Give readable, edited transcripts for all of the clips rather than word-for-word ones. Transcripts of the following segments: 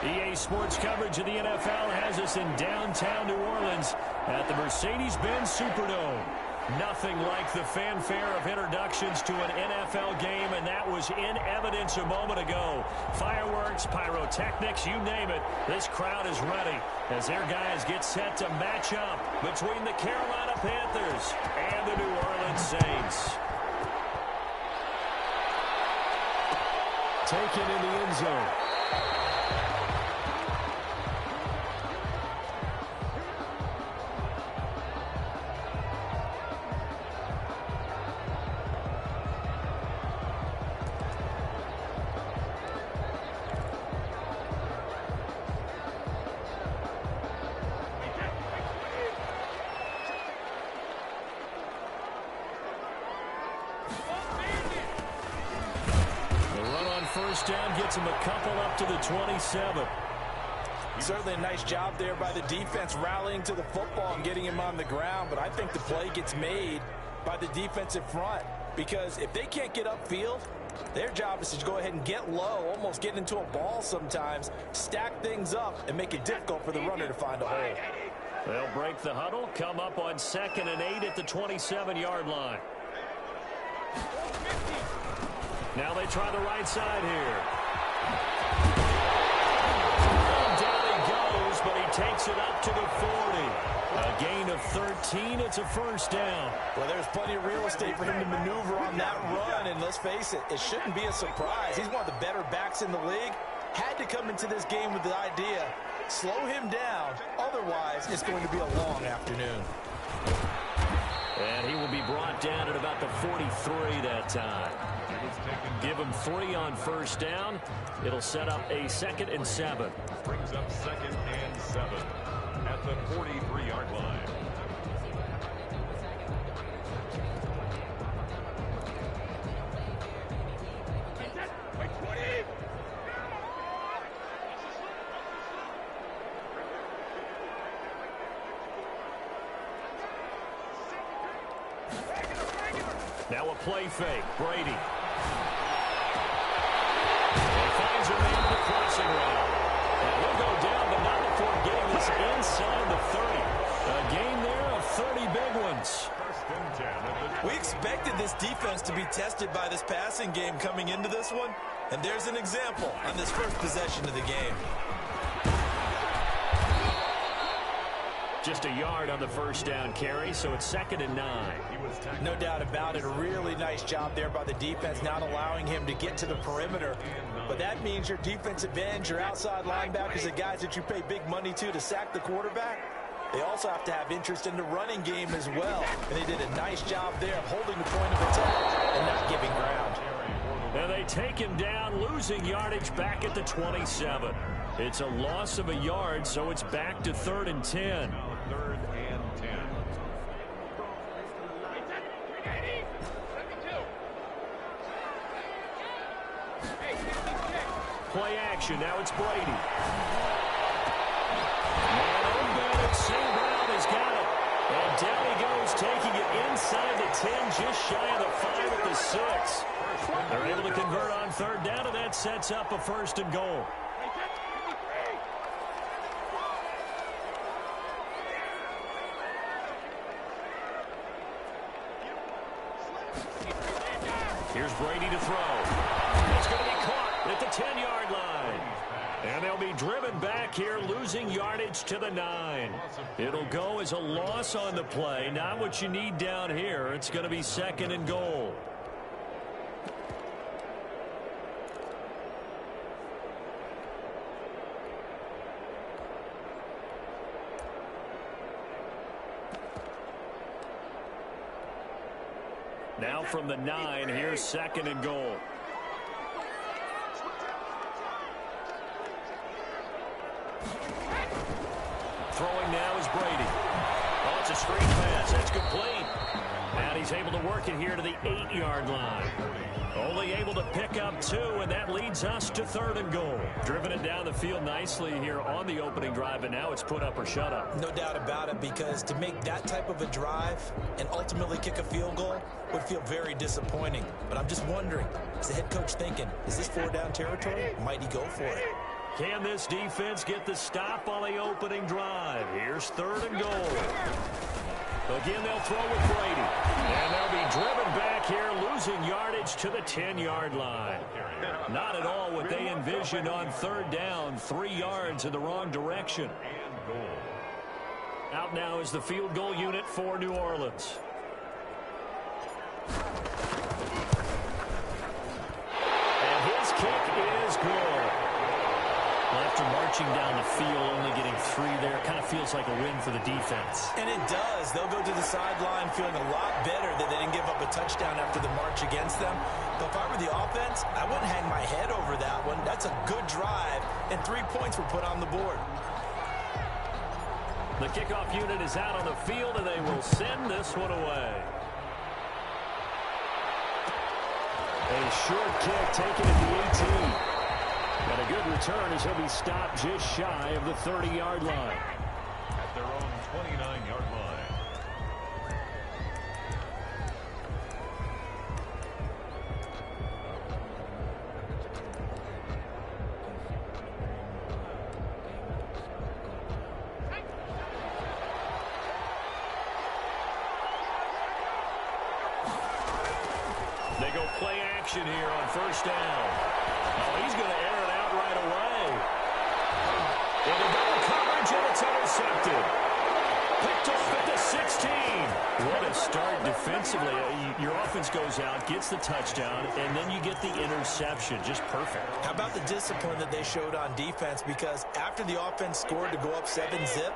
EA Sports coverage of the NFL has us in downtown New Orleans at the Mercedes-Benz Superdome. Nothing like the fanfare of introductions to an NFL game, and that was in evidence a moment ago. Fireworks, pyrotechnics, you name it, this crowd is ready as their guys get set to match up between the Carolina Panthers and the New Orleans Saints. Taken in the end zone. First down gets him a couple up to the 27. Certainly a nice job there by the defense rallying to the football and getting him on the ground, but I think the play gets made by the defensive front because if they can't get upfield, their job is to go ahead and get low, almost get into a ball sometimes, stack things up, and make it difficult for the runner to find a hole. They'll break the huddle, come up on 2nd and 8 at the 27-yard line. Now they try the right side here. Down he goes, but he takes it up to the 40. A gain of 13. It's a first down. Well, there's plenty of real estate for him to maneuver on that run, and let's face it, it shouldn't be a surprise. He's one of the better backs in the league. Had to come into this game with the idea, slow him down. Otherwise, it's going to be a long afternoon. And he will be brought down at about the 43 that time. Give him 3 on first down. It'll set up a 2nd and 7. Brings up 2nd and 7 at the 43-yard line. Now a play fake. Brady. He finds a man in the crossing route. And he'll go down, but not before getting this inside the 30. A gain there of 30 big ones. We expected this defense to be tested by this passing game coming into this one. And there's an example on this first possession of the game. Just a yard on the first down carry, so it's 2nd and 9. No doubt about it. A really nice job there by the defense, not allowing him to get to the perimeter. But that means your defensive ends, your outside linebackers, the guys that you pay big money to sack the quarterback, they also have to have interest in the running game as well. And they did a nice job there of holding the point of attack and not giving ground. And they take him down, losing yardage back at the 27. It's a loss of a yard, so it's back to 3rd and 10. 3rd and 10. Play action. Now it's Brady. Man open. St. Brown has got it. And down he goes, taking it inside the 10, just shy of the 5 at the 6. They're able to convert on 3rd down, and that sets up a 1st and goal. Here's Brady to throw. It's going to be caught at the 10-yard line. And they'll be driven back here, losing yardage to the 9. It'll go as a loss on the play. Not what you need down here. It's going to be 2nd and goal. Now from the 9, here's 2nd and goal. Throwing now is Brady. Oh, it's a screen pass. That's complete. And he's able to work it here to the 8-yard line. Only able to pick up 2, and that leads us to 3rd and goal. Driven it down the field nicely here on the opening drive, and now it's put up or shut up. No doubt about it, because to make that type of a drive and ultimately kick a field goal would feel very disappointing. But I'm just wondering, is the head coach thinking, is this 4-down territory? Might he go for it? Can this defense get the stop on the opening drive? Here's 3rd and goal. Again, they'll throw with Brady. And they'll be driven back here, losing yardage to the 10-yard line. Not at all what they envisioned on 3rd down. 3 yards in the wrong direction. Out now is the field goal unit for New Orleans. And his kick is good. After marching down the field, only getting 3 there, kind of feels like a win for the defense. And it does. They'll go to the sideline feeling a lot better that they didn't give up a touchdown after the march against them. But if I were the offense, I wouldn't hang my head over that one. That's a good drive, and 3 points were put on the board. The kickoff unit is out on the field, and they will send this one away. A short kick taken at the 18. And a good return as he'll be stopped just shy of the 30-yard line. At their own 29-yard line. They go play action here on 1st down. Oh, he's going to air it out right away. Into double coverage, and it's intercepted. Picked off at the 16. What a start defensively. Your offense goes out, gets the touchdown, and then you get the interception. Just perfect. How about the discipline that they showed on defense? Because after the offense scored to go up 7-zip,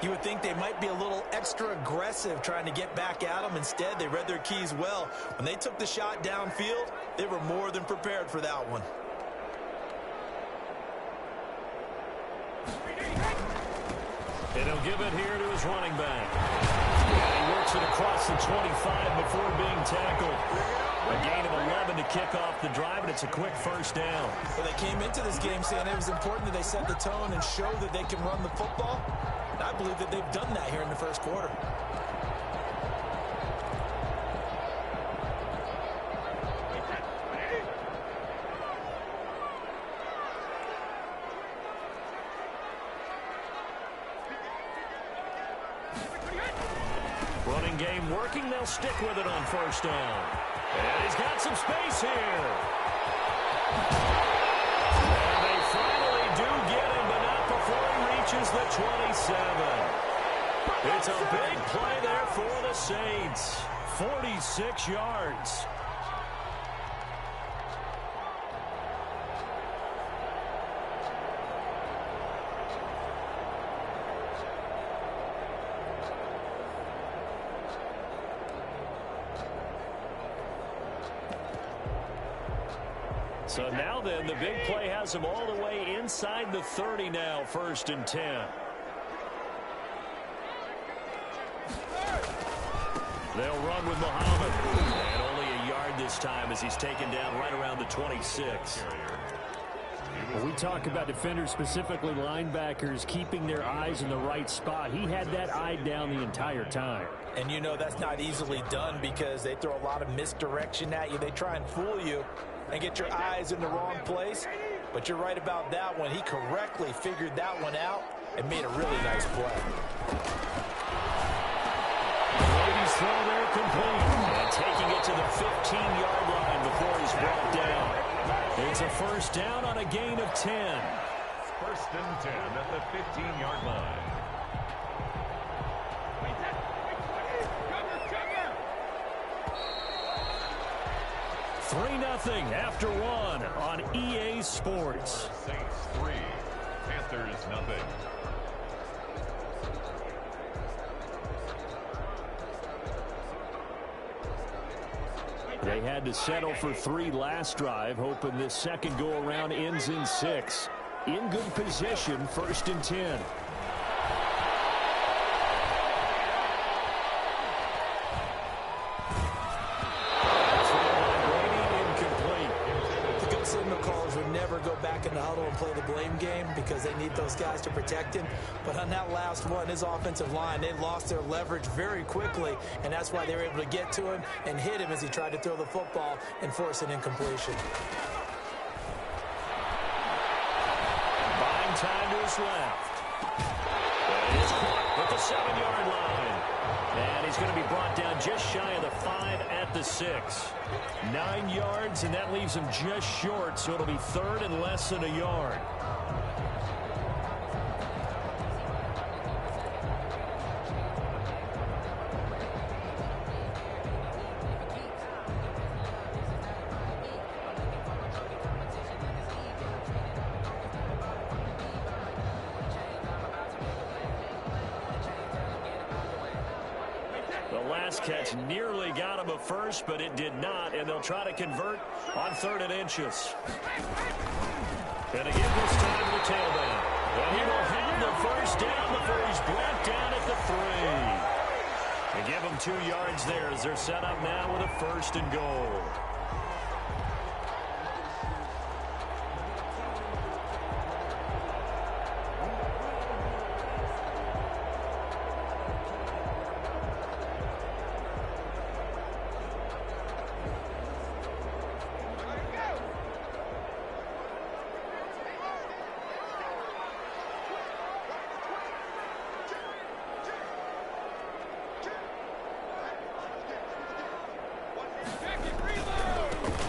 you would think they might be a little extra aggressive trying to get back at them. Instead, they read their keys well. When they took the shot downfield, they were more than prepared for that one. And he'll give it here to his running back. And he works it across the 25 before being tackled. A gain of 11 to kick off the drive, and it's a quick 1st down. Well, they came into this game saying it was important that they set the tone and show that they can run the football. And I believe that they've done that here in the 1st quarter. Running game working. They'll stick with it on 1st down. And he's got some space here. And they finally do get him, but not before he reaches the 27. It's a big play there for the Saints. 46 yards. So now then, the big play has him all the way inside the 30 now, 1st and 10. They'll run with Muhammad. And only a yard this time as he's taken down right around the 26. When we talk about defenders, specifically linebackers, keeping their eyes in the right spot, he had that eye down the entire time. And you know that's not easily done because they throw a lot of misdirection at you. They try and fool you and get your eyes in the wrong place. But you're right about that one. He correctly figured that one out and made a really nice play. Brady's throw there complete. And taking it to the 15-yard line before he's brought down. It's a 1st down on a gain of 10. 1st and 10 at the 15-yard line. Nothing after one on EA Sports. Saints 3, Panthers nothing. They had to settle for 3 last drive, hoping this second go-around ends in 6. In good position, 1st and 10. Go back in the huddle and play the blame game because they need those guys to protect him. But on that last one, his offensive line, they lost their leverage very quickly, and that's why they were able to get to him and hit him as he tried to throw the football and force an incompletion. and time to his left. And it's caught at the 7-yard line. And he's going to be brought down just shy of the 5 at the 6. 9 yards, and that leaves him just short, so it'll be third and less than a yard. Catch nearly got him a first, but it did not, and they'll try to convert on 3rd and inches. And again this time to the tailback. And he will have the first down before he's brought down at the 3. They give him 2 yards there as they're set up now with a 1st and goal.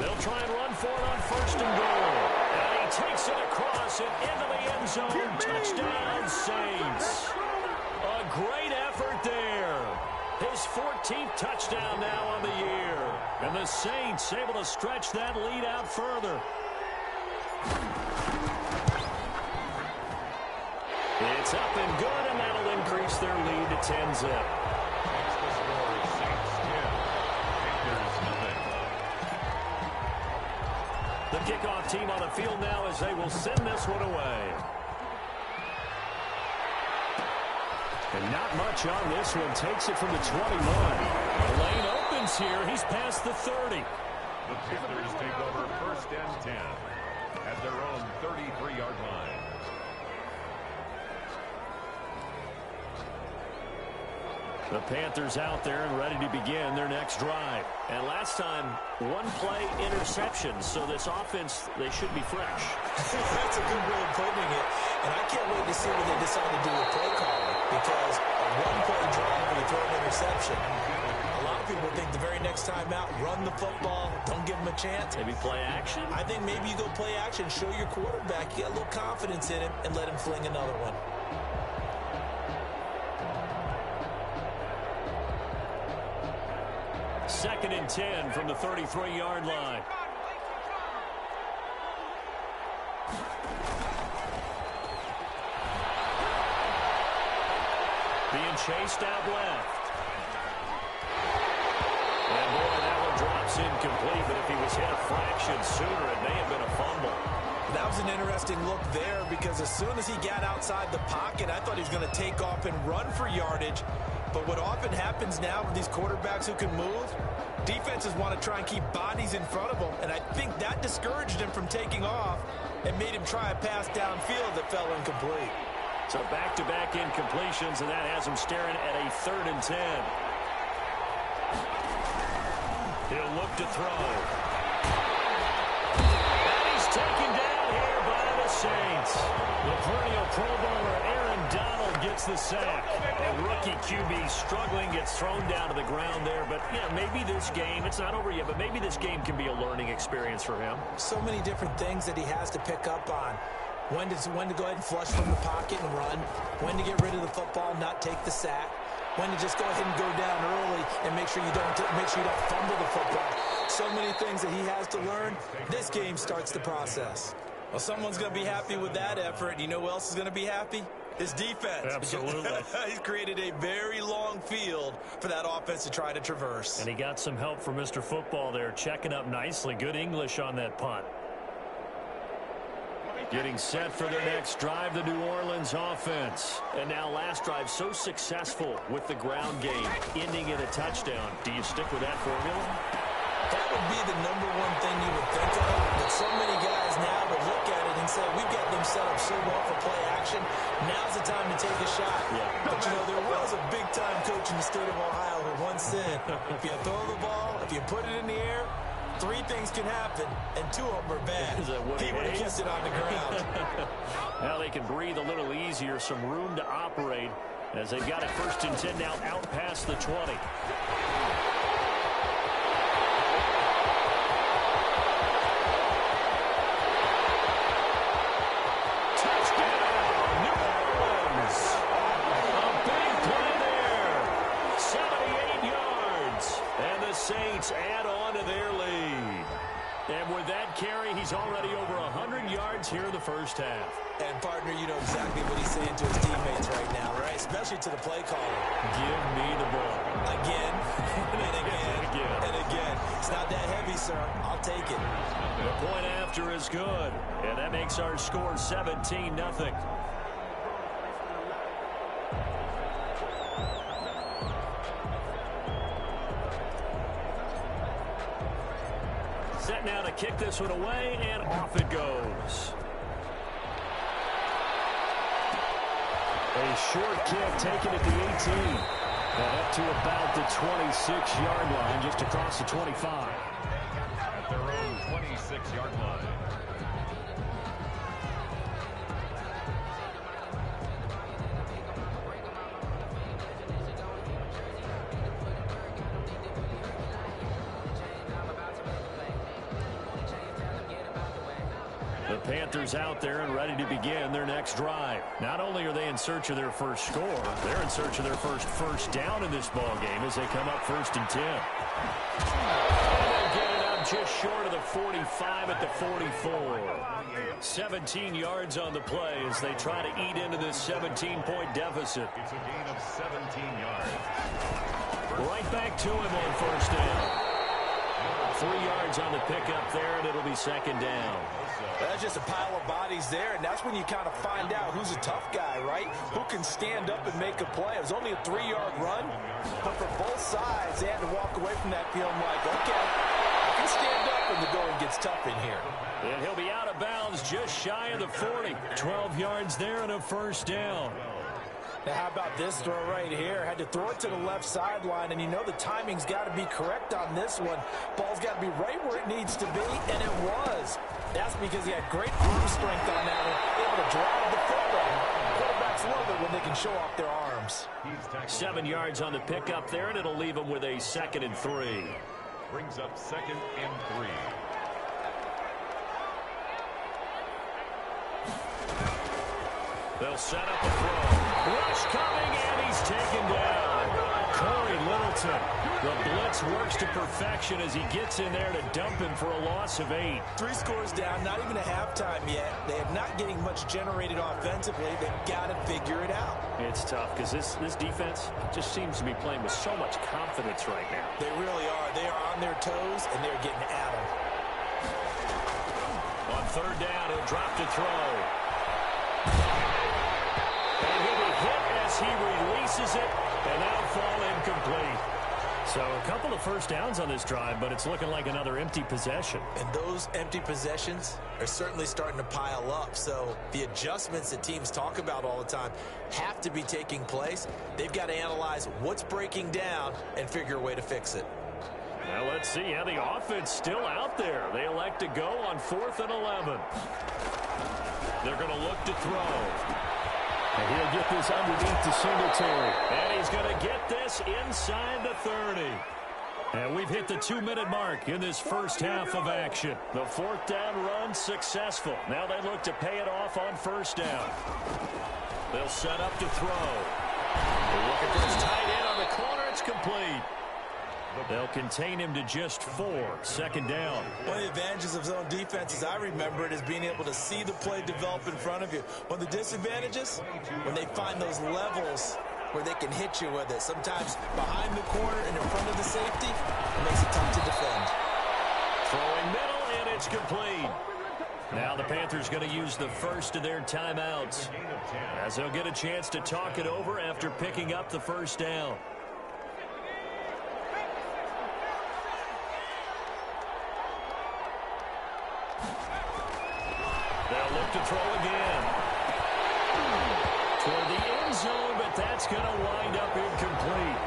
They'll try and run for it on 1st and goal. And he takes it across and into the end zone. Touchdown, Saints. A great effort there. His 14th touchdown now on the year. And the Saints able to stretch that lead out further. It's up and good, and that'll increase their lead to 10-zip. The kickoff team on the field now as they will send this one away. And not much on this one. Takes it from the 21. The lane opens here. He's past the 30. The Panthers take over 1st and 10 at their own 33-yard line. The Panthers out there and ready to begin their next drive. And last time, 1-play interception. So this offense, they should be fresh. That's a good way of putting it. And I can't wait to see what they decide to do with play calling. Because a 1-play drive where you throw an interception, a lot of people think the very next time out, run the football, don't give them a chance. Maybe play action? I think maybe you go play action, show your quarterback, you got a little confidence in him, and let him fling another one. Second and 10 from the 33-yard line. Being chased out left. And boy, that one drops incomplete, but if he was hit a fraction sooner, it may have been a fumble. That was an interesting look there because as soon as he got outside the pocket, I thought he was going to take off and run for yardage. But what often happens now with these quarterbacks who can move, defenses want to try and keep bodies in front of them. And I think that discouraged him from taking off and made him try a pass downfield that fell incomplete. So back-to-back incompletions, and that has him staring at a 3rd and 10. He'll look to throw. And he's taken down here by the Saints. The perennial Pro Bowler Aaron Donald gets the sack. A rookie QB struggling, gets thrown down to the ground there. But, yeah, maybe this game, it's not over yet, but maybe this game can be a learning experience for him. So many different things that he has to pick up on. When to go ahead and flush from the pocket and run. When to get rid of the football, not take the sack. When to just go ahead and go down early and make sure you don't fumble the football. So many things that he has to learn. This game starts the process. Well, someone's going to be happy with that effort. You know who else is going to be happy? His defense. Absolutely. He's created a very long field for that offense to try to traverse. And he got some help from Mr. Football there, checking up nicely. Good English on that punt. Getting set for their next drive, the New Orleans offense. And now last drive so successful with the ground game, ending in a touchdown. Do you stick with that formula? That would be the number one thing you would think of. But so many guys now would look at it and say, we've got them set up so well for play action. Now's the time to take a shot. Yeah. But, you know, there was a big-time coach in the state of Ohio who once said, if you throw the ball, if you put it in the air, Three things can happen, and two of them are bad. He would have kissed it on the ground. Now they can breathe a little easier, some room to operate as they've got it 1st and 10 now out past the 20. Saints add on to their lead. And with that carry, he's already over 100 yards here in the first half. And, partner, you know exactly what he's saying to his teammates right now, right? Especially to the play caller. Give me the ball. Again, and again, and again. It's not that heavy, sir. I'll take it. The point after is good. And that makes our score 17-0. Set now to kick this one away, and off it goes. A short kick taken at the 18. And up to about the 26-yard line, just across the 25. At their own 26-yard line. The Panthers out there and ready to begin their next drive. Not only are they in search of their first score, they're in search of their first down in this ball game as they come up 1st and 10. And they get it up just short of the 45 at the 44. 17 yards on the play as they try to eat into this 17-point deficit. It's a gain of 17 yards. Right back to him on 1st down. 3 yards on the pickup there, and it'll be 2nd down. That's just a pile of bodies there, and that's when you kind of find out who's a tough guy, right? Who can stand up and make a play. It was only a 3-yard run, but for both sides, they had to walk away from that feeling like, okay, I can stand up when the going gets tough in here. And he'll be out of bounds just shy of the 40. 12 yards there and a 1st down. Now, how about this throw right here? Had to throw it to the left sideline, and you know the timing's got to be correct on this one. Ball's got to be right where it needs to be, and it was. That's because he had great arm strength on that one, able to drive the football. Quarterbacks love it when they can show off their arms. 7 yards on the pickup there, and it'll leave him with a 2nd and 3. Brings up 2nd and 3. They'll set up a throw. Rush coming, and he's taken down. Corey Littleton. The blitz works to perfection as he gets in there to dump him for a loss of 8. 3 scores down, not even a halftime yet. They are not getting much generated offensively. They've got to figure it out. It's tough because this defense just seems to be playing with so much confidence right now. They really are. They are on their toes, and they're getting at them. On 3rd down, he'll drop to throw. And he'll be hit as he releases it, and that'll fall incomplete. So a couple of 1st downs on this drive, but it's looking like another empty possession. And those empty possessions are certainly starting to pile up. So the adjustments that teams talk about all the time have to be taking place. They've got to analyze what's breaking down and figure a way to fix it. Now let's see how the offense still out there. They elect to go on 4th and 11. They're going to look to throw. And he'll get this underneath to Singletary. And he's going to get this inside the 30. And we've hit the 2-minute mark in this first half of action. The 4th down run successful. Now they look to pay it off on 1st down. They'll set up to throw. They're looking for his tight end on the corner. It's complete. They'll contain him to just 4. 2nd down. One of the advantages of zone defense, as I remember it, is being able to see the play develop in front of you. One of the disadvantages, when they find those levels where they can hit you with it. Sometimes behind the corner and in front of the safety, it makes it tough to defend. Throwing middle, and it's complete. Now the Panthers going to use the first of their timeouts as they'll get a chance to talk it over after picking up the 1st down. They'll look to throw again. Toward the end zone, but that's going to wind up incomplete.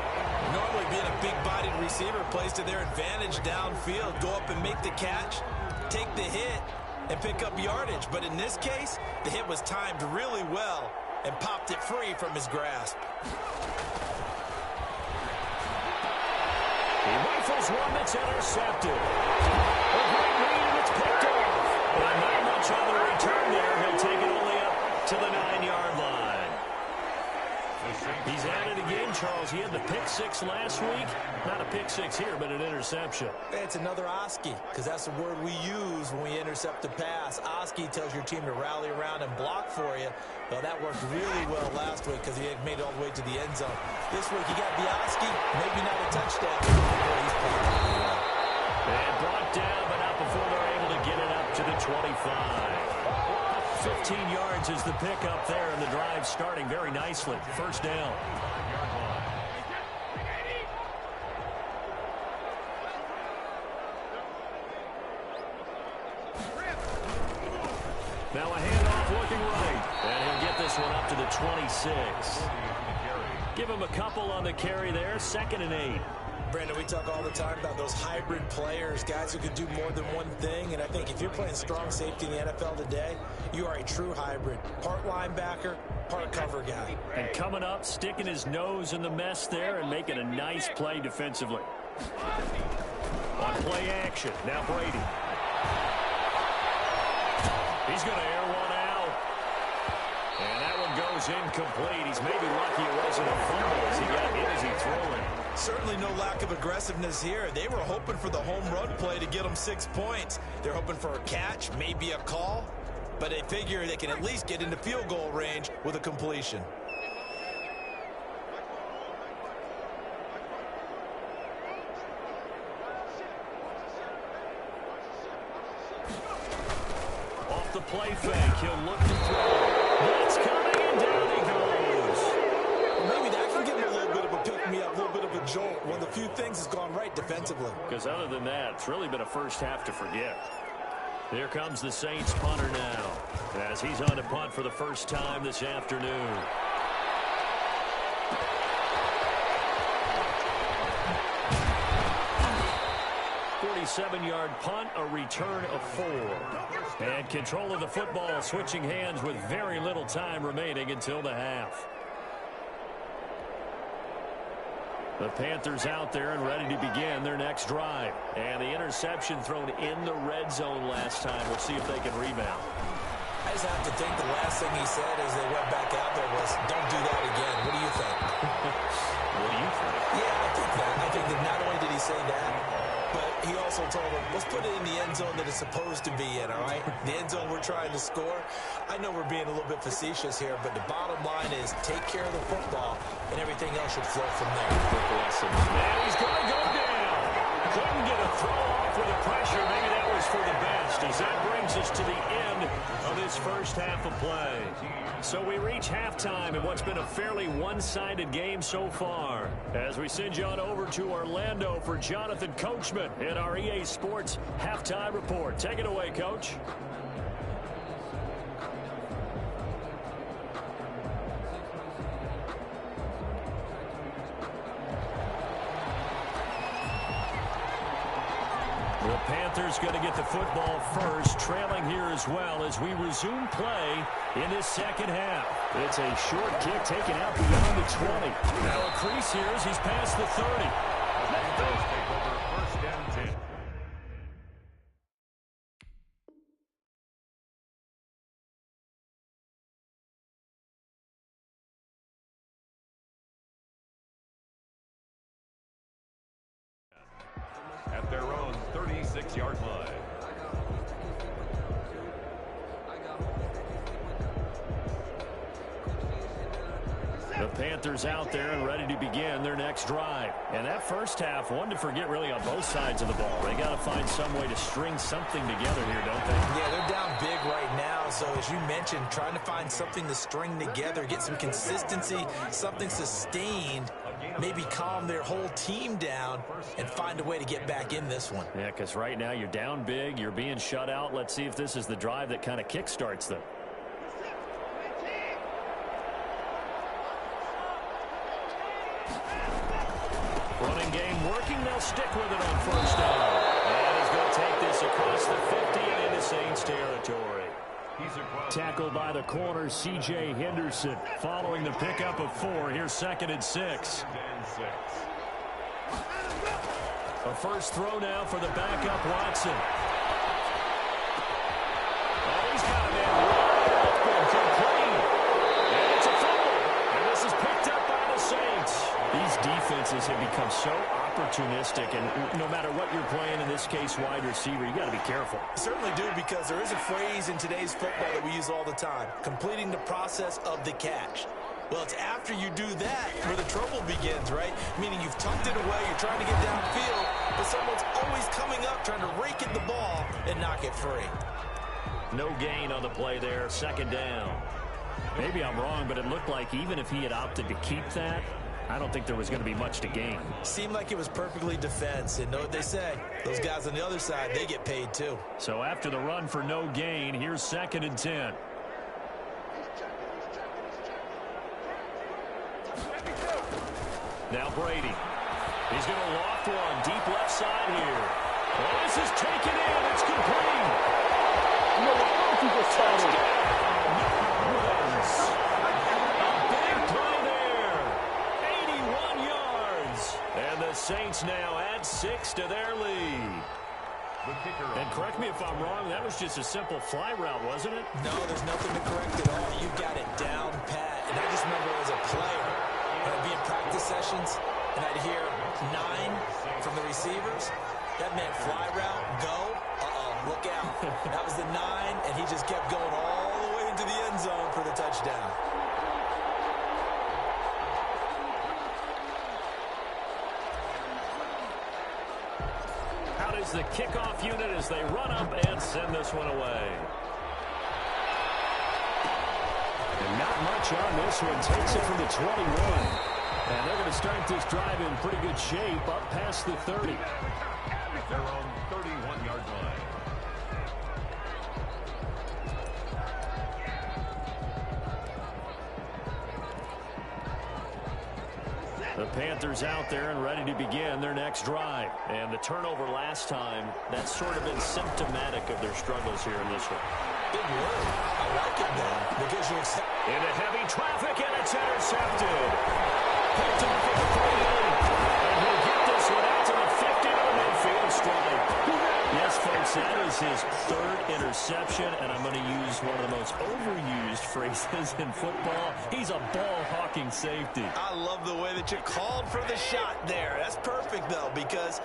Normally being a big-bodied receiver plays to their advantage downfield. Go up and make the catch, take the hit, and pick up yardage. But in this case, the hit was timed really well and popped it free from his grasp. He rifles one that's intercepted. A great read, and it's picked off. But not much on the return there. He'll take it only up to the 9-yard line. He's at it again, Charles. He had the pick six last week. Not a pick six here, but an interception. It's another Oski, because that's the word we use when we intercept a pass. Oski tells your team to rally around and block for you. Well, that worked really well last week because he had made it all the way to the end zone. This week, he got the Oski, maybe not a touchdown. He's playing really well. And brought down, but not before they're able to get it up to the 25. 15 yards is the pickup there, and the drive starting very nicely. First down. Now a handoff looking right, and he'll get this one up to the 26. Give him a couple on the carry there, 2nd and 8. Brandon, we talk all the time about those hybrid players, guys who can do more than one thing. And I think if you're playing strong safety in the NFL today, you are a true hybrid. Part linebacker, part cover guy. And coming up, sticking his nose in the mess there and making a nice play defensively. On play action, now Brady. He's going to air one out. And that one goes incomplete. He's maybe lucky it wasn't a fumble as he got hit as he threw it. Certainly no lack of aggressiveness here. They were hoping for the home run play to get them 6 points. They're hoping for a catch, maybe a call, but they figure they can at least get into field goal range with a completion. Off the play fake, he'll look to throw. That's coming, and down he goes. Well, maybe that can give him a little bit of a pick-me-up, a little bit of a jolt. One of the few things has gone right defensively. Because other than that, it's really been a first half to forget. Here comes the Saints punter now, as he's on to punt for the first time this afternoon. 47-yard punt, a return of 4. And control of the football, switching hands with very little time remaining until the half. The Panthers out there and ready to begin their next drive. And the interception thrown in the red zone last time. We'll see if they can rebound. I just have to think the last thing he said as they went back out there was, don't do that again. What do you think? What do you think? Yeah, I think that. I think that not only did he say that, but he also told them, let's put it in the end zone that it's supposed to be in, all right? The end zone we're trying to score. I know we're being a little bit facetious here, but the bottom line is take care of the football, and everything else should flow from there. And he's going to go down. Couldn't get a throw off with the pressure. Maybe that was for the best, as that brings us to the end of this first half of play. So we reach halftime in what's been a fairly one-sided game so far. As we send you on over to Orlando for Jonathan Coachman in our EA Sports Halftime Report. Take it away, Coach. The Panthers going to get the football first, trailing here as well as we resume play in this second half. It's a short kick taken out beyond the 20. Now a crease here as he's past the 30. Panthers take over first and 10. At their own 36-yard line. The Panthers out there and ready to begin their next drive. And that first half, one to forget really on both sides of the ball. They got to find some way to string something together here, don't they? Yeah, they're down big right now. So as you mentioned, trying to find something to string together, get some consistency, something sustained, maybe calm their whole team down and find a way to get back in this one. Yeah, because right now you're down big, you're being shut out. Let's see if this is the drive that kind of kickstarts them. game working. They'll stick with it on first down. And he's going to take this across the 50 and into Saints territory. Tackled by the corner, C.J. Henderson. Following the pickup of 4, here's 2nd and 6. A first throw now for the backup, Watson. Oh, he's got a man wide open, complete. And it's a fumble. And this is picked up by the Saints. These defenses have become so opportunistic, and no matter what you're playing, in this case wide receiver, you got to be careful. Certainly do, because there is a phrase in today's football that we use all the time: completing the process of the catch. Well, it's after you do that where the trouble begins, right? Meaning you've tucked it away, you're trying to get downfield, but someone's always coming up trying to rake at the ball and knock it free. No gain on the play there, 2nd down. Maybe I'm wrong, but it looked like even if he had opted to keep that, I don't think there was going to be much to gain. Seemed like it was perfectly defense, and know what they say. Those guys on the other side, they get paid too. So after the run for no gain, here's 2nd and 10. Now Brady. He's going to loft one deep left side here. Oh, this is taken in. It's complete. Touchdown. A big play there. 81 yards. And the Saints now add 6 to their lead. And correct me if I'm wrong, that was just a simple fly route, wasn't it? No, there's nothing to correct at all. You got it down pat. And I just remember as a player, I'd be in practice sessions, and I'd hear 9 from the receivers. That meant fly route, go, look out. That was the 9, and he just kept going all the way into the end zone for the touchdown. How does the kickoff unit as they run up and send this one away? And not much on this one. Takes it from the 21. And they're going to start this drive in pretty good shape up past the 30. They're on 31-yard line. The Panthers out there and ready to begin their next drive. And the turnover last time, that's sort of been symptomatic of their struggles here in this one. Big word. I like it now because you accept. Into heavy traffic, and it's intercepted. Picked off at the 38. And he'll get this one out to the 50 to the midfield stripe. Yes, folks, that is his 3rd interception, and I'm going to use one of the most overused phrases in football. He's a ball-hawking safety. I love the way that you called for the shot there. That's perfect, though, because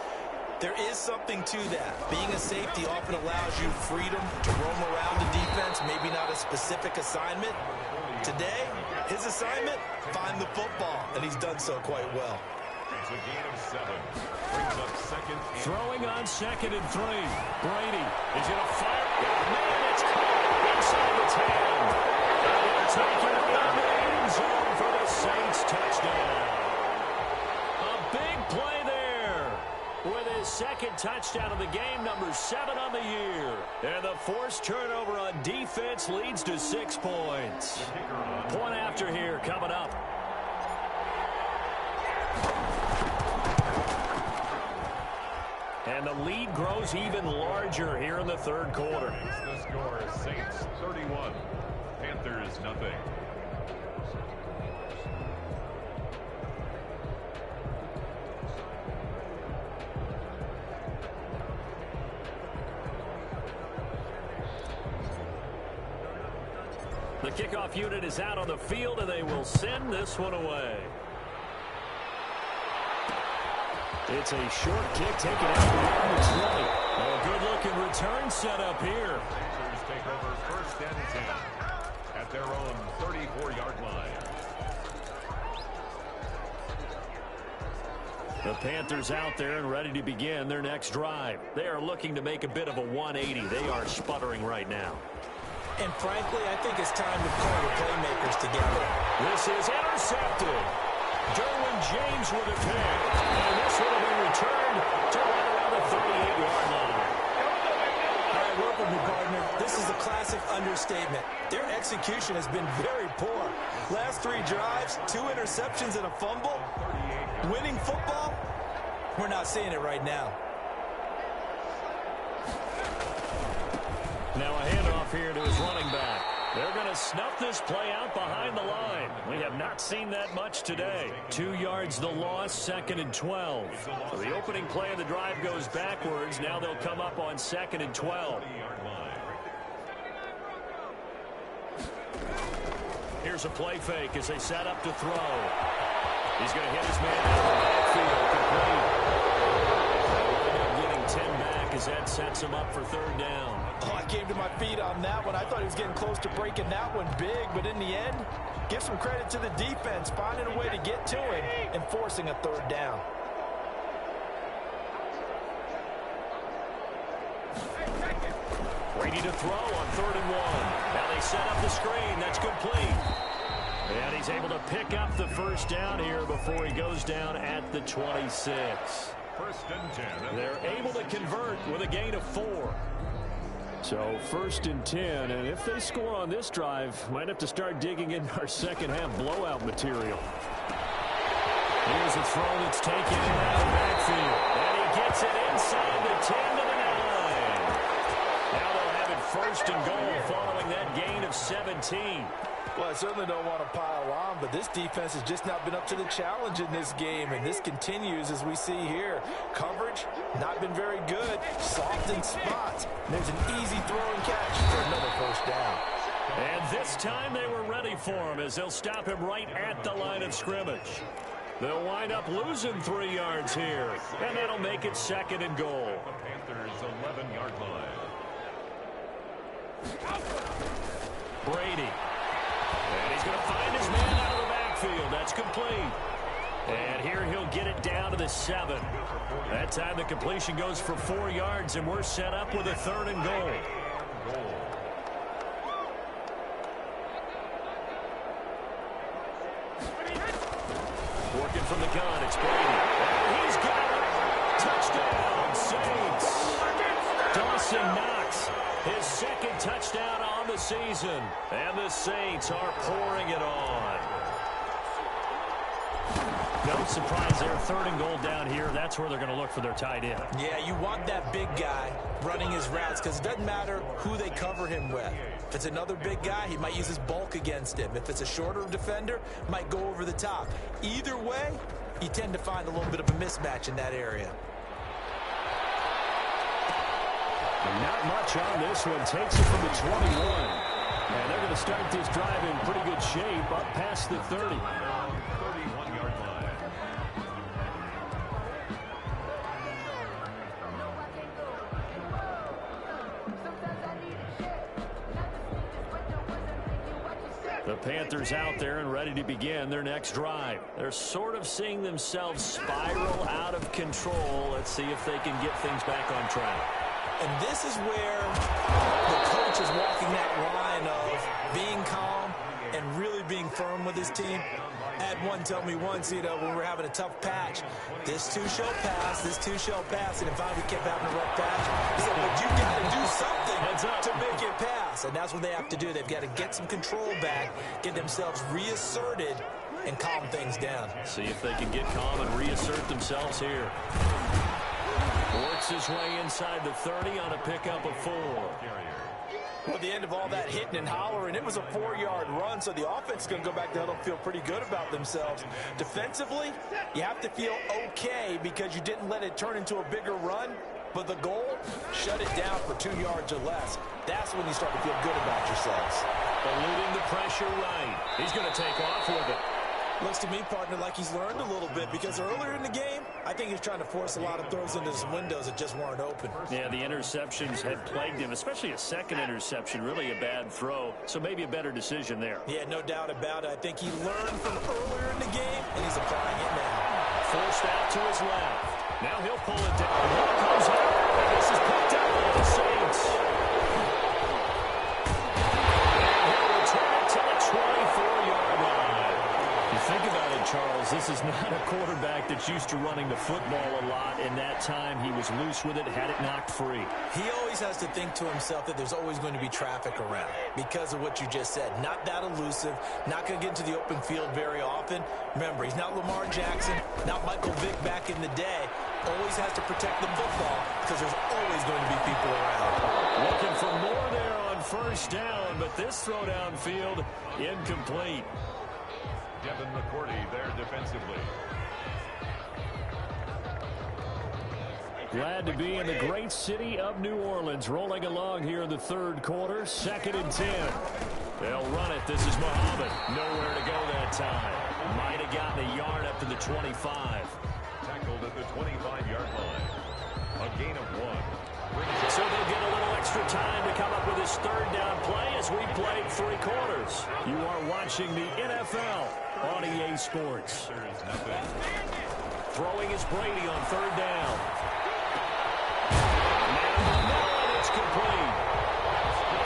there is something to that. Being a safety often allows you freedom to roam around the defense, maybe not a specific assignment. Today, his assignment, find the football, and he's done so quite well. It's a gain of 7. Brings up 2nd. Throwing on 2nd and 3. Brady is going to fire. Man, it's caught inside the 10. And they'll take it around the end zone for the Saints touchdown. A big play there with his 2nd touchdown of the game, number 7 on the year. And the forced turnover on defense leads to 6 points. Point after here coming up. And the lead grows even larger here in the 3rd quarter. The score is Saints 31, Panthers nothing. The kickoff unit is out on the field, and they will send this one away. It's a short kick taken out beyond the 20. A good-looking return set up here. Panthers take over 1st and 10 at their own 34-yard line. The Panthers out there and ready to begin their next drive. They are looking to make a bit of a 180. They are sputtering right now. And frankly, I think it's time to pull the playmakers together. This is intercepted. Derwin James with a pick. And this will be returned to right around the 38-yard line. All right, work with me, partner. This is a classic understatement. Their execution has been very poor. Last 3 drives, 2 interceptions and a fumble. Winning football, We're not seeing it right now. Now a handoff here to his running back. They're going to snuff this play out behind the line. We have not seen that much today. 2 yards the loss, 2nd and 12. So the opening play of the drive goes backwards. Now they'll come up on 2nd and 12. Here's a play fake as they set up to throw. He's going to hit his man out of the backfield. Complete. Getting 10 back as that sets him up for 3rd down. Oh, I came to my feet on that one. I thought he was getting close to breaking that one big, but in the end, give some credit to the defense, finding a way to get to him and forcing a 3rd down. Ready to throw on 3rd and 1. Now they set up the screen. That's complete. And he's able to pick up the 1st down here before he goes down at the 26. 1st and 10. They're able to convert with a gain of 4. So 1st and 10, and if they score on this drive, might have to start digging in our second-half blowout material. Here's a throw that's taken in out of the backfield. And he gets it inside the 10 to the 9. Now they'll have it 1st and goal following that gain of 17. Well, I certainly don't want to pile on, but this defense has just not been up to the challenge in this game, and this continues as we see here. Coverage, not been very good. Soft in spots. There's an easy throw and catch for another 1st down. And this time they were ready for him as they'll stop him right at the line of scrimmage. They'll wind up losing 3 yards here, and that'll make it 2nd and goal. The Panthers' 11-yard line. Brady. And he's going to find his man out of the backfield. That's complete. And here he'll get it down to the 7. That time the completion goes for 4 yards, and we're set up with a 3rd and goal. Working from the gun, it's Brady. And he's got it. Touchdown, Saints. Dawson Knox, his 2nd touchdown on the season. And the Saints are pouring it on. No surprise there, 3rd and goal down here. That's where they're going to look for their tight end. Yeah, you want that big guy running his routes because it doesn't matter who they cover him with. If it's another big guy, he might use his bulk against him. If it's a shorter defender, might go over the top. Either way, you tend to find a little bit of a mismatch in that area. And not much on this one. Takes it from the 21. And they're going to start this drive in pretty good shape up past the 30. 31-yard line. The Panthers out there and ready to begin their next drive. They're sort of seeing themselves spiral out of control. Let's see if they can get things back on track. And this is where the coach is walking that line of being calm and really being firm with his team. I had one tell me once, when we're having a tough patch, this too shall pass, this too shall pass. And if we kept having a rough patch, he said, but you got to do something to make it pass. And that's what they have to do. They've got to get some control back, get themselves reasserted, and calm things down. See if they can get calm and reassert themselves here. Works his way inside the 30 on a pickup of 4. Well, at the end of all that hitting and hollering, it was a 4-yard run, so the offense is going to go back to huddle and feel pretty good about themselves. Defensively, you have to feel okay because you didn't let it turn into a bigger run, but the goal, shut it down for 2 yards or less. That's when you start to feel good about yourselves. Eluding the pressure right. He's going to take off with it. Looks to me, partner, like he's learned a little bit because earlier in the game, I think he was trying to force a lot of throws into his windows that just weren't open. Yeah, the interceptions had plagued him, especially a second interception, really a bad throw. So maybe a better decision there. Yeah, no doubt about it. I think he learned from earlier in the game, and he's applying it now. Forced out to his left. Now he'll pull it down. Ball comes out. And this is picked up by the Saints. And he'll return it to the 24-yard line. You think about it, Charles, this is not a quarterback that's used to running the football a lot. In that time, he was loose with it, had it knocked free. He always has to think to himself that there's always going to be traffic around because of what you just said. Not that elusive, not going to get into the open field very often. Remember, he's not Lamar Jackson, not Michael Vick back in the day. always has to protect the football because there's always going to be people around. Looking for more there on first down, but this throw downfield incomplete. Devin McCourty there defensively. Glad to be in the great city of New Orleans, rolling along here in the third quarter. 2nd and 10. They'll run it. This is Muhammad. Nowhere to go that time. Might have gotten a yard up to the 25. Tackled at the 25-yard line. A gain of 1. So they'll get a little extra time to come up with his third down play as we played 3 quarters. You are watching the NFL on EA Sports. Throwing is Brady on 3rd down. Now it's complete.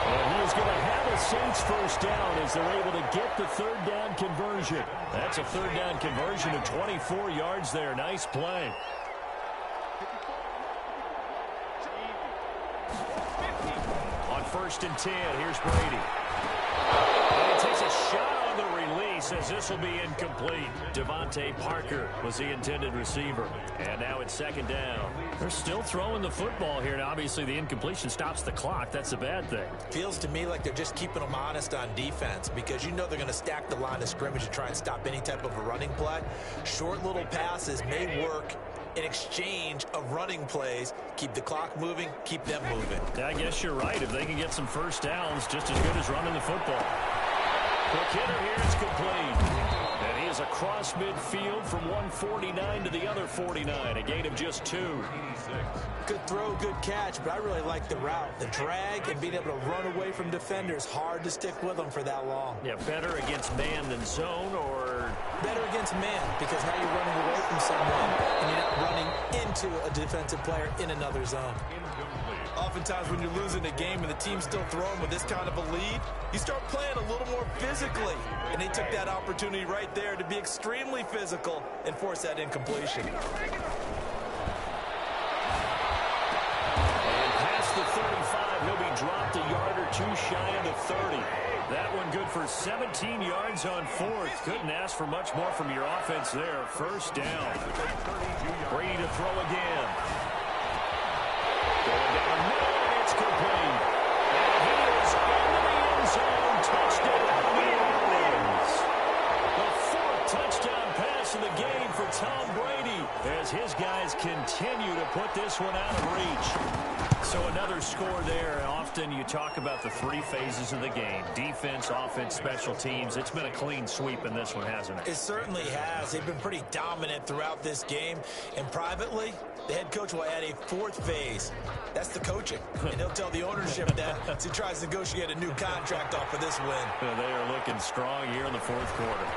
And he is going to have a Saints first down as they're able to get the 3rd down conversion. That's a 3rd down conversion of 24 yards there. Nice play. On 1st and 10, here's Brady. And he takes a shot on the release as this will be incomplete. Devontae Parker was the intended receiver. And now it's 2nd down. They're still throwing the football here. Now, obviously, the incompletion stops the clock. That's a bad thing. Feels to me like they're just keeping them honest on defense because you know they're going to stack the line of scrimmage to try and stop any type of a running play. Short little passes may work in exchange of running plays. Keep the clock moving, keep them moving. I guess you're right. If they can get some first downs, just as good as running the football. Quick hitter here, it's complete. And he is across midfield from 149 to the other 49. A gain of just 2. Good throw, good catch, but I really like the route. The drag and being able to run away from defenders, hard to stick with them for that long. Yeah, better against man than zone, or better against man, because now you're running away from someone and you're not running into a defensive player in another zone. Oftentimes when you're losing a game and the team's still throwing with this kind of a lead, you start playing a little more physically. And they took that opportunity right there to be extremely physical and force that incompletion. And past the 35, he'll be dropped a yard or 2 shy of the 30. That one good for 17 yards on 4th. Couldn't ask for much more from your offense there. First down. Brady to throw again. Going down middle, and it's complete. And he is into the end zone. Touchdown, New Orleans. The 4th touchdown pass of the game for Tom Brady as his guys continue to put this one out of reach. So another score there. Often you talk about the 3 phases of the game. Defense, offense, special teams. It's been a clean sweep in this one, hasn't it? It certainly has. They've been pretty dominant throughout this game. And privately, the head coach will add a 4th phase. That's the coaching. And he'll tell the ownership that as he tries to negotiate a new contract off of this win. They are looking strong here in the 4th quarter.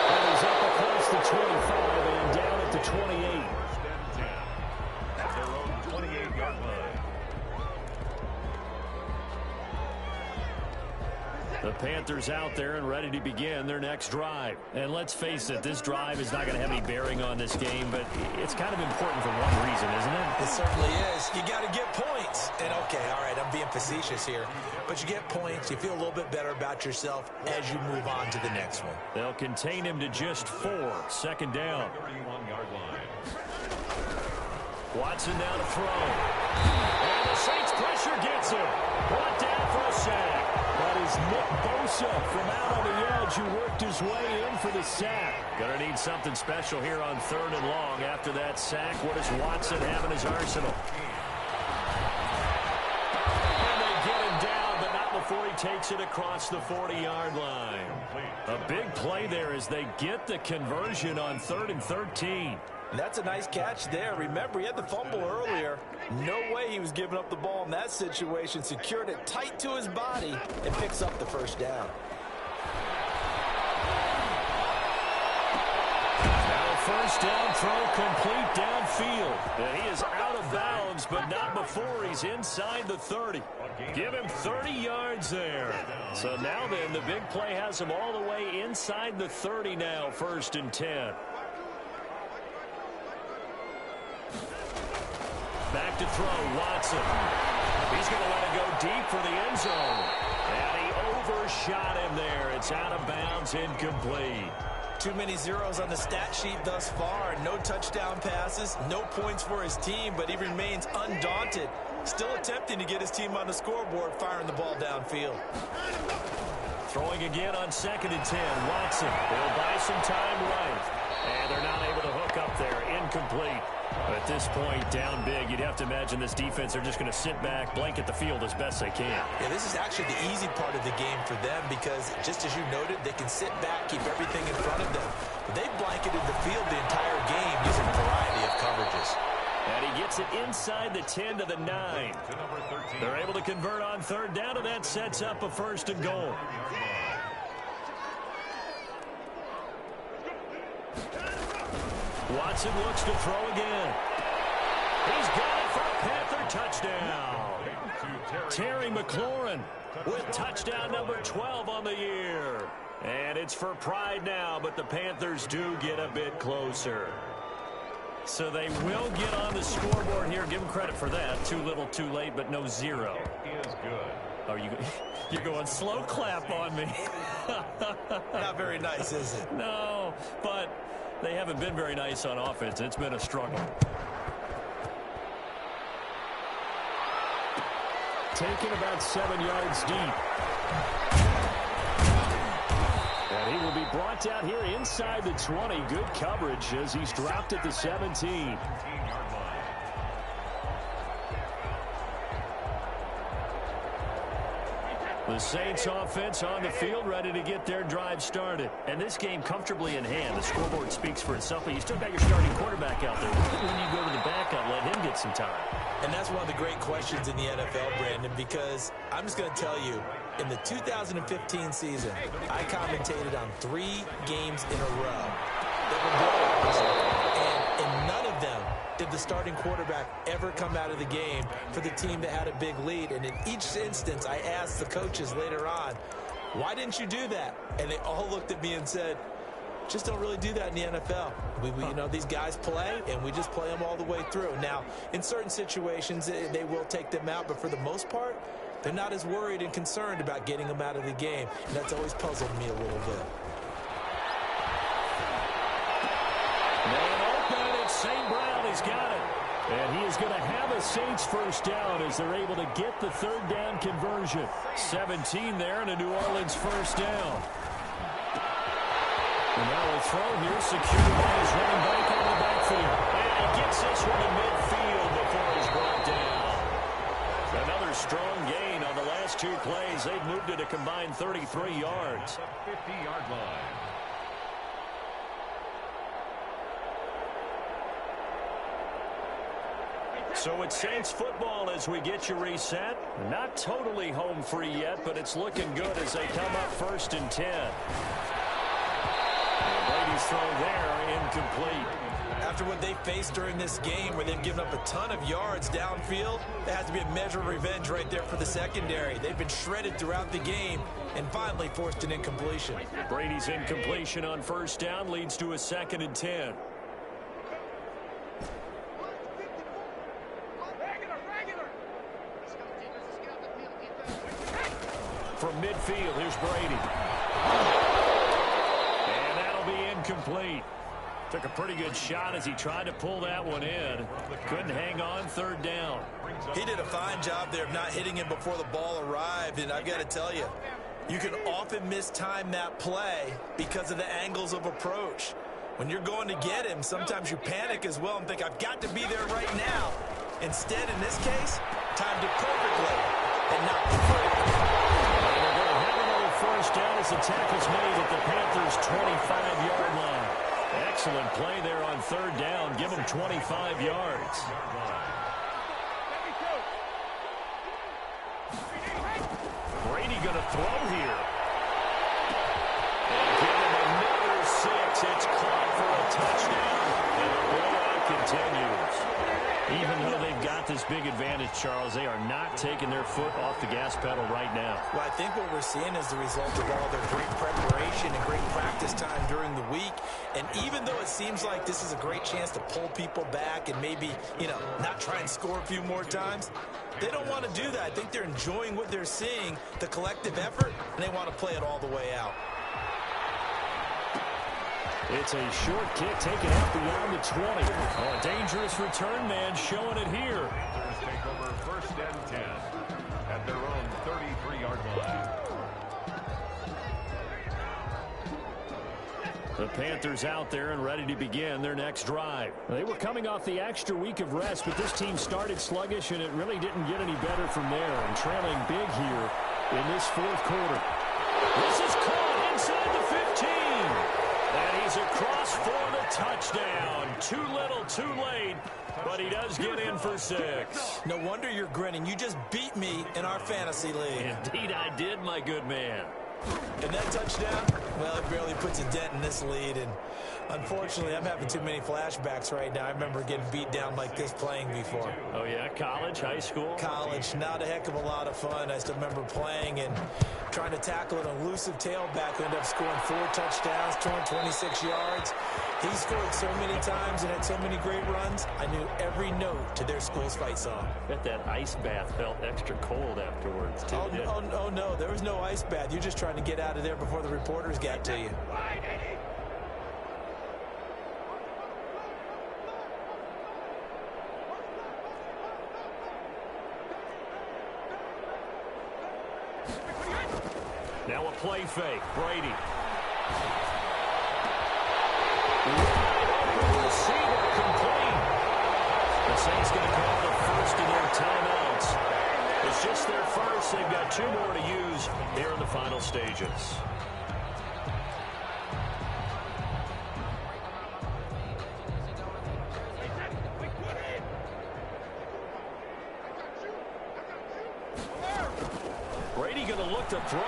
That is up across the 25 and down at the 28. At their own 28-yard line. The Panthers out there and ready to begin their next drive. And let's face it, this drive is not going to have any bearing on this game, but it's kind of important for one reason, isn't it? It certainly is. You got to get points. And, okay, all right, I'm being facetious here. But you get points, you feel a little bit better about yourself as you move on to the next one. They'll contain him to just 4. 2nd down. 31-yard line. Watson now to throw. And the Saints pressure gets him. Brought down for a sack. That is Nick Bosa from out on the edge who worked his way in for the sack. Gonna need something special here on 3rd and long. After that sack, what does Watson have in his arsenal? And they get him down, but not before he takes it across the 40-yard line. A big play there as they get the conversion on 3rd and 13. That's a nice catch there. Remember, he had the fumble earlier. No way he was giving up the ball in that situation. Secured it tight to his body and picks up the first down. Now a first down throw complete downfield. And he is out of bounds, but not before he's inside the 30. Give him 30 yards there. So now then, the big play has him all the way inside the 30 now, 1st and 10. Back to throw, Watson. He's going to let it go deep for the end zone. And he overshot him there. It's out of bounds, incomplete. Too many zeros on the stat sheet thus far. No touchdown passes, no points for his team, but he remains undaunted. Still attempting to get his team on the scoreboard, firing the ball downfield. Throwing again on 2nd and 10. Watson will buy some time right. And they're not able to hook up there. Incomplete. At this point, down big, you'd have to imagine this defense are just going to sit back, blanket the field as best they can. Yeah, this is actually the easy part of the game for them because, just as you noted, they can sit back, keep everything in front of them. But they've blanketed the field the entire game using a variety of coverages. And he gets it inside the 10 to the 9. They're able to convert on 3rd down, and that sets up a 1st and goal. Watson looks to throw again. He's got it for a Panther touchdown. Terry McLaurin with touchdown number 12 on the year. And it's for pride now, but the Panthers do get a bit closer. So they will get on the scoreboard here. Give them credit for that. Too little, too late, but no zero. Is good. Oh, you're going slow clap on me. Not very nice, is it? No, but they haven't been very nice on offense. It's been a struggle. Taken about 7 yards deep. And he will be brought down here inside the 20. Good coverage as he's dropped at the 17. The Saints offense on the field, ready to get their drive started. And this game comfortably in hand. The scoreboard speaks for itself, but you still got your starting quarterback out there. When you go to the backup, let him get some time. And that's one of the great questions in the NFL, Brandon, because I'm just going to tell you, in the 2015 season, I commentated on 3 games in a row that were blowouts. And in none of them did the starting quarterback ever come out of the game for the team that had a big lead. And in each instance, I asked the coaches later on, why didn't you do that? And they all looked at me and said, just don't really do that in the NFL. You know, these guys play, and we just play them all the way through. Now, in certain situations, they will take them out, but for the most part, they're not as worried and concerned about getting them out of the game. And that's always puzzled me a little bit. Man open, it's St. Brown. He's got it. And he is going to have a Saints first down as they're able to get the 3rd down conversion. 17 there and a New Orleans first down. And now a throw here, secured by his running back out of the backfield. And he gets this one in midfield before he's brought down. Another strong gain on the last 2 plays. They've moved it a combined 33 yards. 50-yard line. So it's Saints football as we get you reset. Not totally home free yet, but it's looking good as they come up 1st and 10. Brady's throw there, incomplete. After what they faced during this game where they've given up a ton of yards downfield, there has to be a measure of revenge right there for the secondary. They've been shredded throughout the game and finally forced an incompletion. Brady's incompletion on 1st down leads to a 2nd and 10. From midfield, here's Brady. And that'll be incomplete. Took a pretty good shot as he tried to pull that one in. Couldn't hang on, 3rd down. He did a fine job there of not hitting him before the ball arrived, and I've got to tell you, you can often mistime that play because of the angles of approach. When you're going to get him, sometimes you panic as well and think, I've got to be there right now. Instead, in this case, timed it perfectly and not perfectly. First down as the tackle's made at the Panthers' 25-yard line. Excellent play there on 3rd down. Give them 25 yards. Brady going to throw here. And give him another 6. It's caught for a touchdown. And the blowout continues. Even though they've got this big advantage, Charles, they are not taking their foot off the gas pedal right now. Well, I think what we're seeing is the result of all their great preparation and great practice time during the week. And even though it seems like this is a great chance to pull people back and maybe, not try and score a few more times, they don't want to do that. I think they're enjoying what they're seeing, the collective effort, and they want to play it all the way out. It's a short kick taken out beyond the 20. Oh, a dangerous return man showing it here. Panthers take over first and 10 at their own 33-yard line. The Panthers out there and ready to begin their next drive. They were coming off the extra week of rest, but this team started sluggish, and it really didn't get any better from there. And trailing big here in this fourth quarter. This is caught inside the 15. And he's across for the touchdown. Too little, too late, but he does get in for 6. No wonder you're grinning. You just beat me in our fantasy league. Indeed I did, my good man. And that touchdown, well, it barely puts a dent in this lead. And unfortunately, I'm having too many flashbacks right now. I remember getting beat down like this playing before. Oh, yeah? College, high school? College, not a heck of a lot of fun. I still remember playing and trying to tackle an elusive tailback who ended up scoring 4 touchdowns, 226 yards. He scored so many times and had so many great runs, I knew every note to their school's fight song. Bet that ice bath felt extra cold afterwards, too. Oh, no, there was no ice bath. You're just trying to get out of there before the reporters got to you. Now a play fake. Brady. Receiver complete. The Saints going to call the first of their timeouts. It's just their first. They've got 2 more to use here in the final stages. Brady going to look to throw.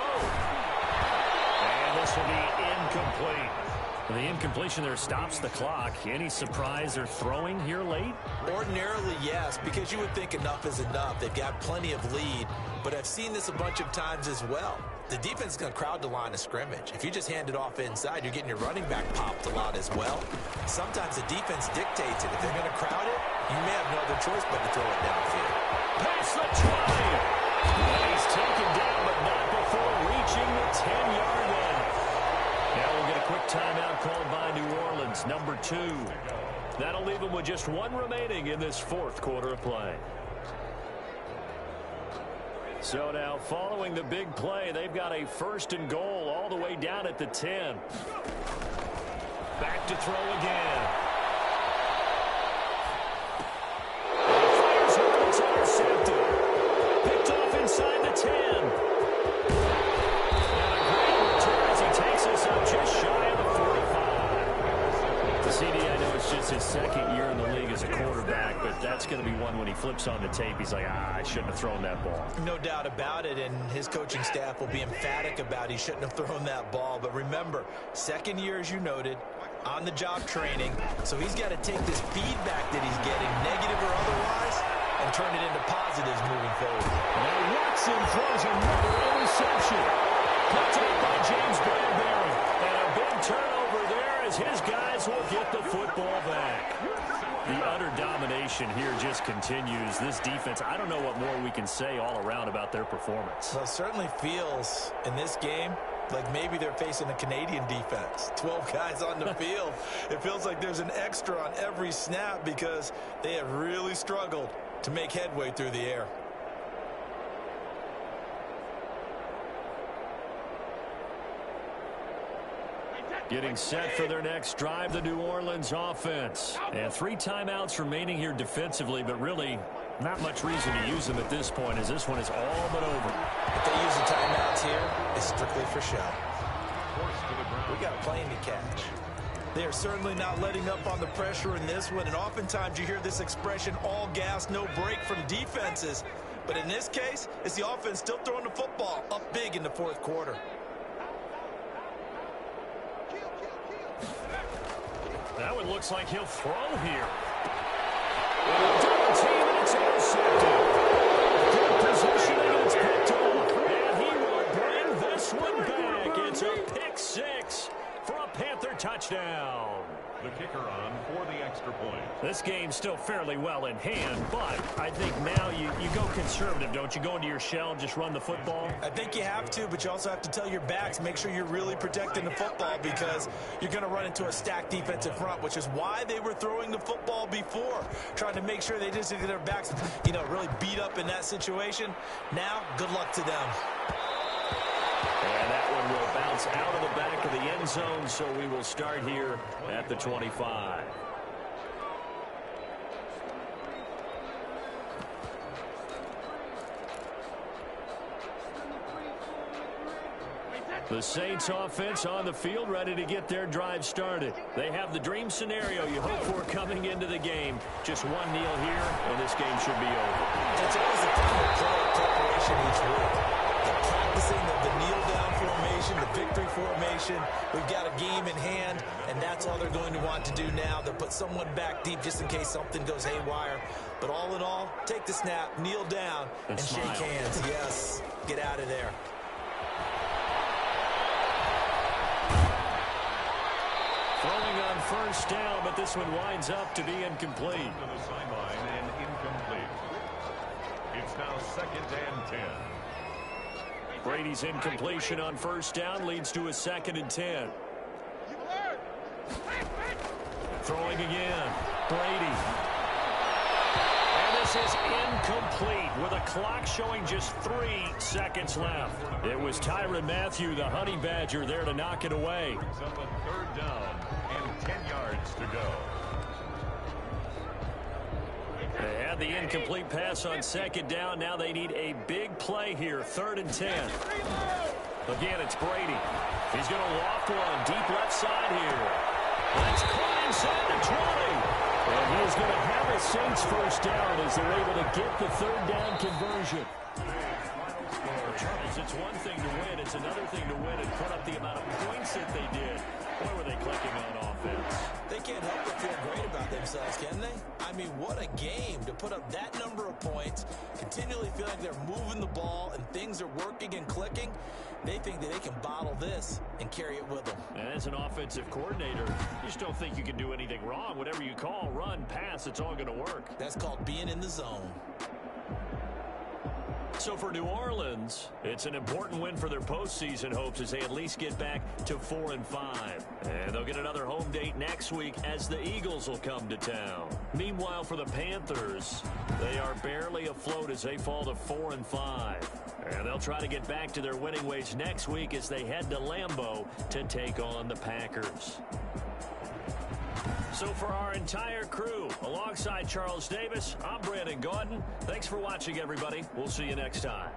And this will be incomplete. The incompletion there stops the clock. Any surprise they're throwing here late? Ordinarily, yes, because you would think enough is enough. They've got plenty of lead, but I've seen this a bunch of times as well. The defense is going to crowd the line of scrimmage. If you just hand it off inside, you're getting your running back popped a lot as well. Sometimes the defense dictates it. If they're going to crowd it, you may have no other choice but to throw it downfield. Pass the 20. And he's taken down, but not before reaching the 10-yard line. Now we'll get a quick timeout called by New Orleans, number 2. That'll leave them with just 1 remaining in this fourth quarter of play. So now, following the big play, they've got a 1st and goal all the way down at the 10. Back to throw again. And he fires it. It's intercepted. Picked off inside the 10. And a great return as he takes us up just shy of the 45. CD, I know it's just his 2nd year in the league as a quarterback, but that's going to be one when he flips on the tape. He's like, I shouldn't have thrown that ball. No doubt about it, and his coaching staff will be emphatic about he shouldn't have thrown that ball. But remember, 2nd year, as you noted, on-the-job training, so he's got to take this feedback that he's getting, negative or otherwise, and turn it into positives moving forward. Now Watson throws another interception. Picked up by James Bradbury. And a big turnover there as his guys will get the football back. The utter domination here just continues. This defense, I don't know what more we can say all around about their performance. Well, it certainly feels in this game like maybe they're facing a Canadian defense. 12 guys on the field. It feels like there's an extra on every snap because they have really struggled to make headway through the air. Getting set for their next drive, the New Orleans offense. And 3 timeouts remaining here defensively, but really not much reason to use them at this point as this one is all but over. If they use the timeouts here, it's strictly for show. We got a plane to catch. They are certainly not letting up on the pressure in this one, and oftentimes you hear this expression, all gas, no break from defenses. But in this case, it's the offense still throwing the football up big in the fourth quarter. That one looks like he'll throw here. Double team, and it's intercepted. Good positioning, and it's picked off. And he will bring this one back. It's a pick 6. for a Panther touchdown. The kicker on for the extra point. This game's still fairly well in hand, but I think now you go conservative, don't you? Go into your shell and just run the football? I think you have to, but you also have to tell your backs, make sure you're really protecting the football because you're going to run into a stacked defensive front, which is why they were throwing the football before, trying to make sure they didn't get their backs, really beat up in that situation. Now, good luck to them. And that one will bounce out of the back of the end zone, so we will start here at the 25. The Saints offense on the field, ready to get their drive started. They have the dream scenario you hope for coming into the game. Just one kneel here, and this game should be over. It's always a time of preparation each week. They're practicing the kneel-down formation, the victory formation. We've got a game in hand, and that's all they're going to want to do now. They'll put someone back deep just in case something goes haywire. But all in all, take the snap, kneel down, and shake hands. Yes, get out of there. Throwing on first down, but this one winds up to be incomplete. To the sideline and incomplete. It's now 2nd and 10. Brady's incompletion on first down leads to a 2nd and 10. Throwing again. Brady. And this is incomplete with a clock showing just 3 seconds left. It was Tyrann Mathieu, the Honey Badger, there to knock it away. Brings up a 3rd down and 10 yards to go. They had the incomplete pass on 2nd down. Now they need a big play here. 3rd and 10. Again, it's Brady. He's going to loft one deep left side here. That's caught inside the 20. And he's going to have a Saints first down as they're able to get the 3rd down conversion. Charles, it's one thing to win. It's another thing to win and put up the amount of points that they did. Boy, were they clicking on offense. They can't help but feel great about themselves, can they? I mean, what a game to put up that number of points, continually feel like they're moving the ball and things are working and clicking. They think that they can bottle this and carry it with them. And as an offensive coordinator, you just don't think you can do anything wrong. Whatever you call, run, pass, it's all going to work. That's called being in the zone. So for New Orleans, it's an important win for their postseason hopes as they at least get back to 4-5. And they'll get another home date next week as the Eagles will come to town. Meanwhile, for the Panthers, they are barely afloat as they fall to 4-5. And they'll try to get back to their winning ways next week as they head to Lambeau to take on the Packers. So for our entire crew, alongside Charles Davis, I'm Brandon Gaudin. Thanks for watching, everybody. We'll see you next time.